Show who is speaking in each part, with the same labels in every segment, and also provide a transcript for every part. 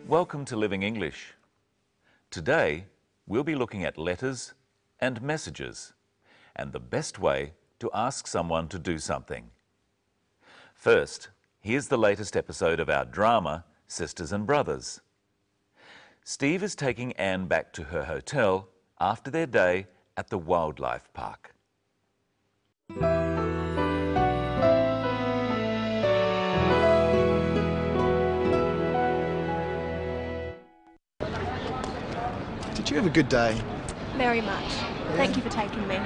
Speaker 1: Welcome to Living English. Today, we'll be looking at letters and messages and the best way to ask someone to do something. First, here's the latest episode of our drama, Sisters and Brothers. Steve is taking Anne back to her hotel after their day at the wildlife park.
Speaker 2: Did you have a good day?
Speaker 3: Very much.
Speaker 2: Yeah.
Speaker 3: Thank you for taking me.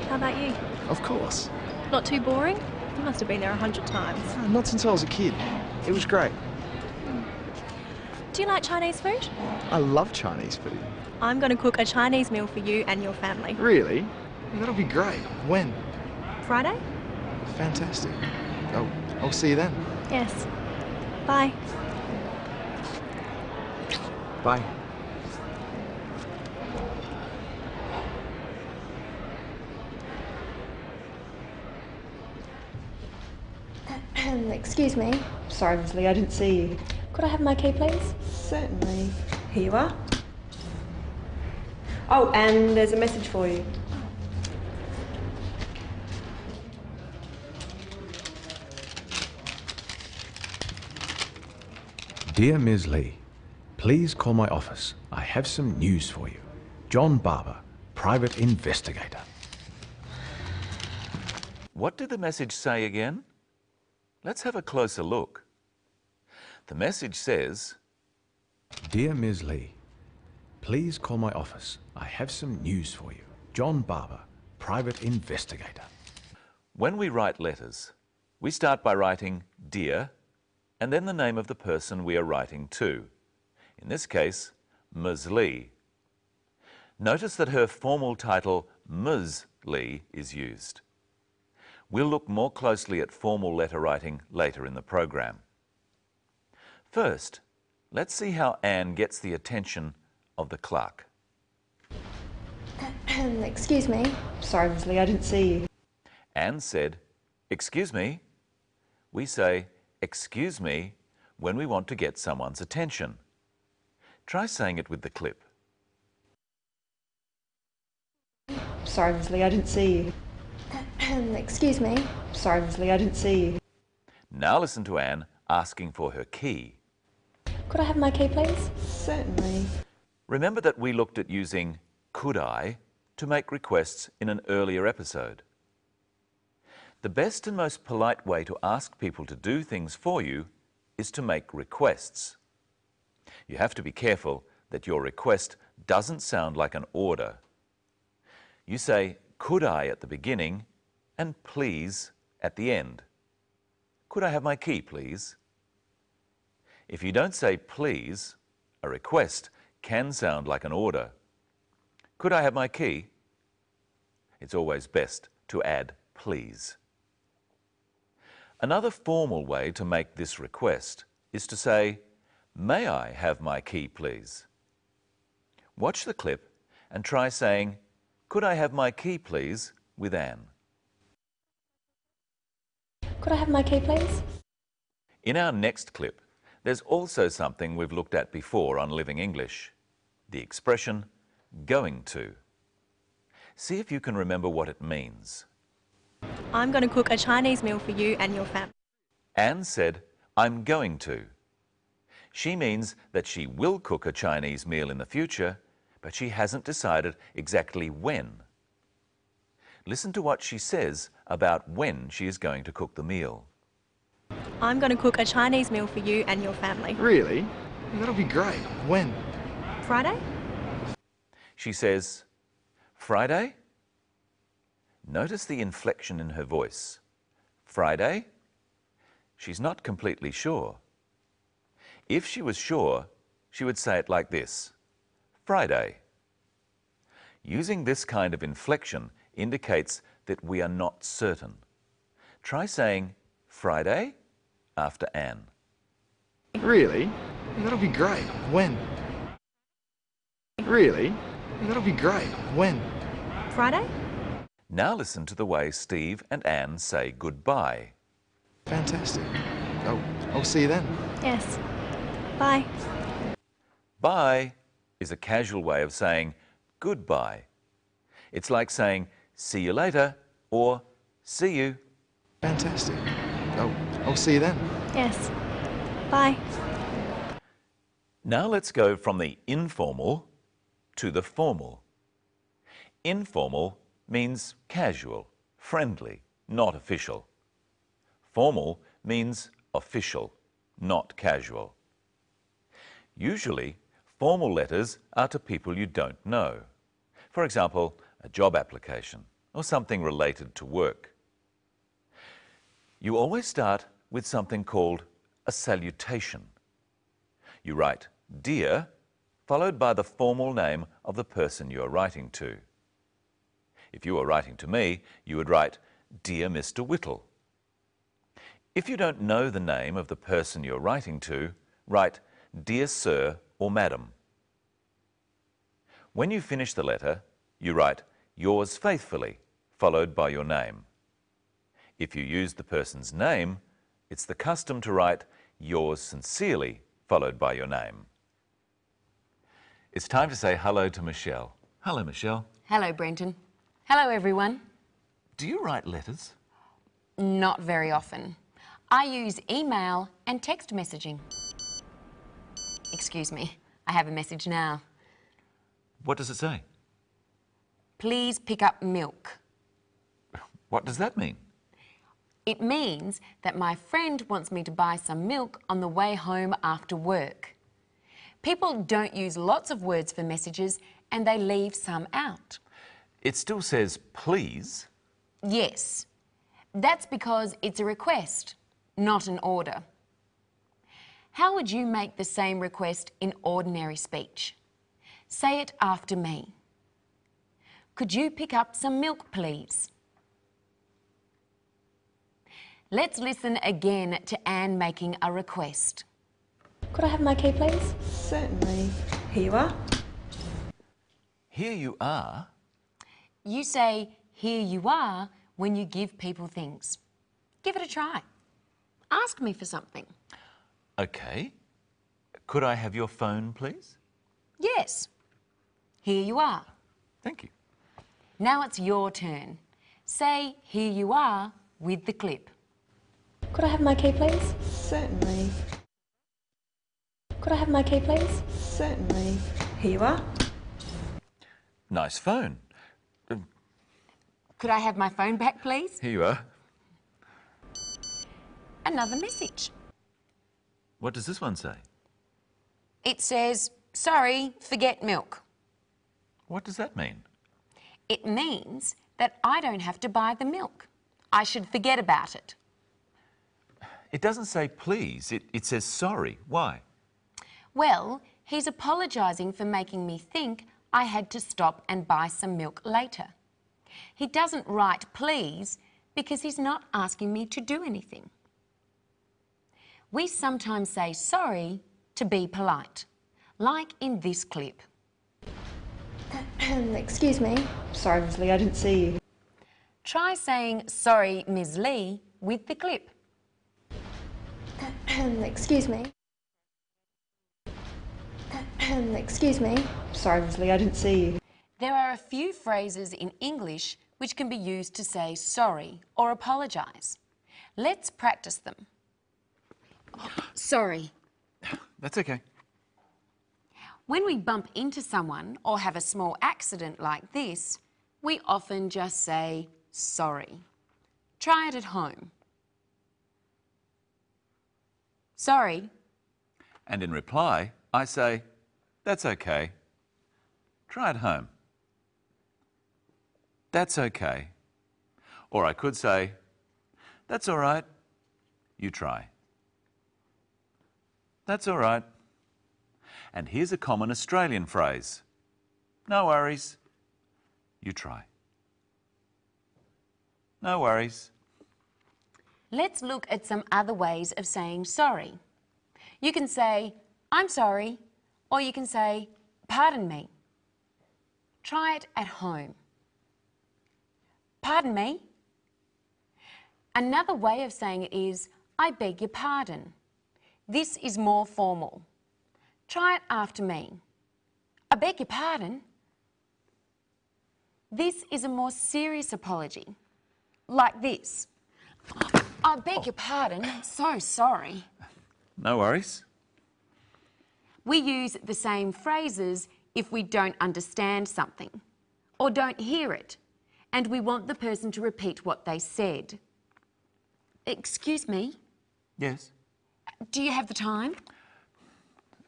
Speaker 3: How about you?
Speaker 2: Of course.
Speaker 3: Not too boring? You must have been there 100 times.
Speaker 2: Not since I was a kid. It was great.
Speaker 3: Do you like Chinese food?
Speaker 2: I love Chinese food.
Speaker 3: I'm going to cook a Chinese meal for you and your family.
Speaker 2: Really? That'll be great. When?
Speaker 3: Friday?
Speaker 2: Fantastic. I'll see you then.
Speaker 3: Yes. Bye.
Speaker 2: Bye.
Speaker 3: Excuse me.
Speaker 4: Sorry, Miss Lee, I didn't see you.
Speaker 3: Could I have my key, please?
Speaker 4: Certainly. Here you are. Oh, and there's a message for you.
Speaker 5: Dear Ms. Lee, please call my office. I have some news for you. John Barber, private investigator.
Speaker 1: What did the message say again? Let's have a closer look. The message says,
Speaker 5: Dear Ms. Lee, please call my office. I have some news for you. John Barber, private investigator.
Speaker 1: when we write letters, we start by writing Dear and then the name of the person we are writing to. In this case, Ms. Lee. Notice that her formal title, Ms. Lee, is used. We'll look more closely at formal letter writing later in the program. First, let's see how Anne gets the attention of the clerk.
Speaker 3: Excuse me.
Speaker 4: Sorry, Miss Lee, I didn't see you.
Speaker 1: Anne said, "Excuse me." We say, "Excuse me," when we want to get someone's attention. Try saying it with the clip.
Speaker 4: Sorry, Miss Lee, I didn't see you.
Speaker 3: Excuse me.
Speaker 4: Sorry, Miss Lee, I didn't see you.
Speaker 1: Now listen to Anne asking for her key.
Speaker 3: Could I have my key, please?
Speaker 4: Certainly.
Speaker 1: Remember that we looked at using could I to make requests in an earlier episode. The best and most polite way to ask people to do things for you is to make requests. You have to be careful that your request doesn't sound like an order. You say could I at the beginning and please at the end. Could I have my key, please? If you don't say please, a request can sound like an order. Could I have my key? It's always best to add please. Another formal way to make this request is to say, "May I have my key, please?" Watch the clip and try saying, "Could I have my key, please?" with Anne.
Speaker 3: Could I have my key, please?
Speaker 1: In our next clip, there's also something we've looked at before on Living English, the expression going to. See if you can remember what it means.
Speaker 3: I'm going to cook a Chinese meal for you and your family.
Speaker 1: Anne said, "I'm going to." She means that she will cook a Chinese meal in the future, but she hasn't decided exactly when. Listen to what she says about when she is going to cook the meal.
Speaker 3: I'm going to cook a Chinese meal for you and your family.
Speaker 2: Really? That'll be great. When?
Speaker 3: Friday?
Speaker 1: She says, "Friday?" Notice the inflection in her voice. Friday? She's not completely sure. If she was sure, she would say it like this: Friday. Using this kind of inflection indicates that we are not certain. Try saying Friday after Anne.
Speaker 2: Really? That'll be great. When? Really? That'll be great. When?
Speaker 3: Friday?
Speaker 1: Now listen to the way Steve and Anne say goodbye.
Speaker 2: Fantastic. I'll see you then.
Speaker 3: Yes. Bye.
Speaker 1: Bye is a casual way of saying goodbye. It's like saying see you later or see you.
Speaker 2: Fantastic. I'll see you then.
Speaker 3: Yes. Bye.
Speaker 1: Now let's go from the informal to the formal. Informal means casual, friendly, not official. Formal means official, not casual. Usually, formal letters are to people you don't know. For example, a job application or something related to work. You always start with something called a salutation. You write dear, followed by the formal name of the person you are writing to. If you were writing to me, you would write, Dear Mr. Whittle. If you don't know the name of the person you're writing to, write, Dear Sir or Madam. When you finish the letter, you write, Yours faithfully, followed by your name. If you use the person's name, it's the custom to write, Yours sincerely, followed by your name. It's time to say hello to Michelle. Hello, Michelle.
Speaker 6: Hello, Brenton. Hello, everyone.
Speaker 1: Do you write letters?
Speaker 6: Not very often. I use email and text messaging. Excuse me, I have a message now.
Speaker 1: What does it say?
Speaker 6: Please pick up milk.
Speaker 1: What does that mean?
Speaker 6: It means that my friend wants me to buy some milk on the way home after work. People don't use lots of words for messages and they leave some out.
Speaker 1: It still says please.
Speaker 6: Yes, that's because it's a request, not an order. How would you make the same request in ordinary speech? Say it after me. Could you pick up some milk, please? Let's listen again to Anne making a request.
Speaker 3: Could I have my key, please?
Speaker 4: Certainly. Here you are.
Speaker 1: Here you are.
Speaker 6: You say, here you are, when you give people things. Give it a try. Ask me for something.
Speaker 1: Okay. Could I have your phone, please?
Speaker 6: Yes. Here you are.
Speaker 1: Thank you.
Speaker 6: Now it's your turn. Say, here you are, with the clip.
Speaker 3: Could I have my key, please?
Speaker 4: Certainly.
Speaker 3: Could I have my key, please?
Speaker 4: Certainly. Here you are.
Speaker 1: Nice phone.
Speaker 6: Could I have my phone back, please?
Speaker 1: Here you are.
Speaker 6: Another message.
Speaker 1: What does this one say?
Speaker 6: It says, sorry, forget milk.
Speaker 1: What does that mean?
Speaker 6: It means that I don't have to buy the milk. I should forget about it.
Speaker 1: It doesn't say please, it says sorry. Why?
Speaker 6: Well, he's apologising for making me think I had to stop and buy some milk later. He doesn't write please because he's not asking me to do anything. We sometimes say sorry to be polite, like in this clip.
Speaker 3: Excuse me.
Speaker 4: Sorry, Miss Lee, I didn't see you.
Speaker 6: Try saying sorry, Ms. Lee, with the clip.
Speaker 3: Excuse me. Excuse me.
Speaker 4: Sorry, Miss Lee, I didn't see you.
Speaker 6: There are a few phrases in English which can be used to say sorry or apologise. Let's practice them. Sorry.
Speaker 1: That's okay.
Speaker 6: When we bump into someone or have a small accident like this, we often just say sorry. Try it at home. Sorry.
Speaker 1: And in reply, I say, that's okay. Try it home. That's okay. Or I could say, that's all right. You try. That's all right. And here's a common Australian phrase. No worries. You try. No worries.
Speaker 6: Let's look at some other ways of saying sorry. You can say, I'm sorry, or you can say, pardon me. Try it at home. Pardon me. Another way of saying it is, I beg your pardon. This is more formal. Try it after me. I beg your pardon. This is a more serious apology. Like this. I beg your pardon. So sorry.
Speaker 1: No worries.
Speaker 6: We use the same phrases if we don't understand something or don't hear it, and we want the person to repeat what they said. Excuse me,
Speaker 1: Yes.
Speaker 6: do you have the time?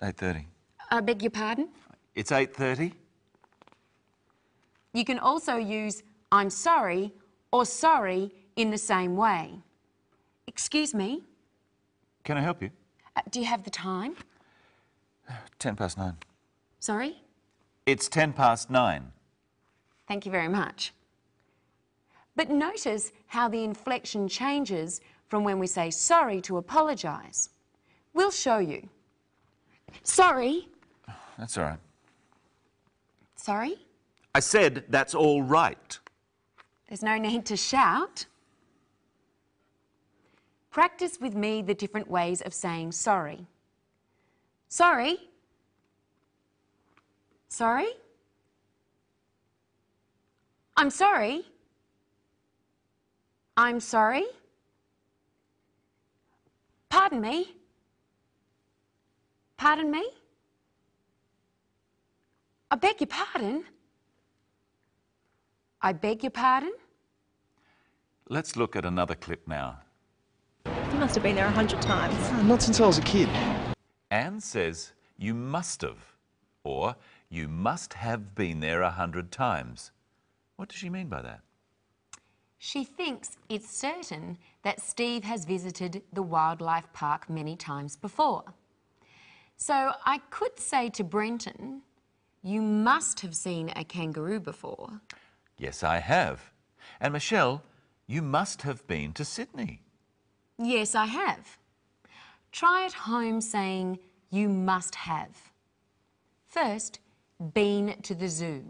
Speaker 1: 8:30.
Speaker 6: I beg your pardon?
Speaker 1: It's 8:30.
Speaker 6: You can also use I'm sorry or sorry in the same way. Excuse me,
Speaker 1: Can I help you?
Speaker 6: do you have the time?
Speaker 1: 9:10.
Speaker 6: Sorry?
Speaker 1: It's 9:10.
Speaker 6: Thank you very much. But notice how the inflection changes from when we say sorry to apologise. We'll show you. Sorry.
Speaker 1: That's all right.
Speaker 6: Sorry?
Speaker 1: I said that's all right.
Speaker 6: There's no need to shout. Practice with me the different ways of saying sorry. Sorry. Sorry. I'm sorry. I'm sorry. Pardon me. Pardon me. I beg your pardon. I beg your pardon.
Speaker 1: Let's look at another clip now.
Speaker 3: You must have been there 100 times.
Speaker 2: Not since I was a kid.
Speaker 1: Anne says you must have, or you must have been there 100 times. What does she mean by that?
Speaker 6: She thinks it's certain that Steve has visited the wildlife park many times before. So I could say to Brenton, you must have seen a kangaroo before.
Speaker 1: Yes, I have. And Michelle, you must have been to Sydney.
Speaker 6: Yes, I have. Try at home saying you must have. First, been to the zoo.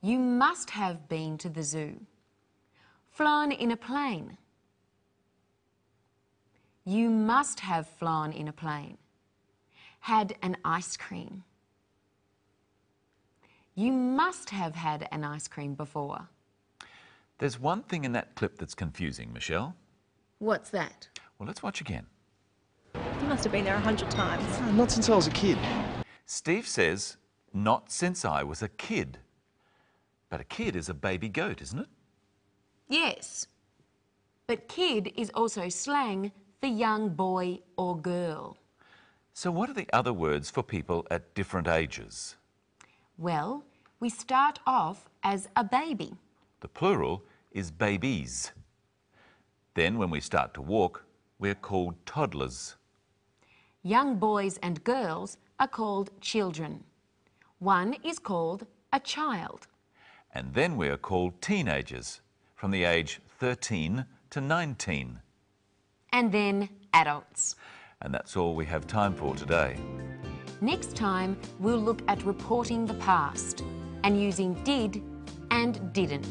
Speaker 6: You must have been to the zoo. Flown in a plane. You must have flown in a plane. Had an ice cream. You must have had an ice cream before.
Speaker 1: There's one thing in that clip that's confusing, Michelle.
Speaker 6: What's that?
Speaker 1: Well, let's watch again.
Speaker 3: You must have been there 100 times.
Speaker 2: Not since I was a kid.
Speaker 1: Steve says, not since I was a kid. But a kid is a baby goat, isn't it?
Speaker 6: Yes. But kid is also slang for young boy or girl.
Speaker 1: So what are the other words for people at different ages?
Speaker 6: Well, we start off as a baby.
Speaker 1: The plural is babies. Then when we start to walk, we're called toddlers.
Speaker 6: Young boys and girls are called children. One is called a child.
Speaker 1: And then we are called teenagers, from the age 13 to 19.
Speaker 6: And then adults.
Speaker 1: And that's all we have time for today.
Speaker 6: Next time, we'll look at reporting the past and using did and didn't.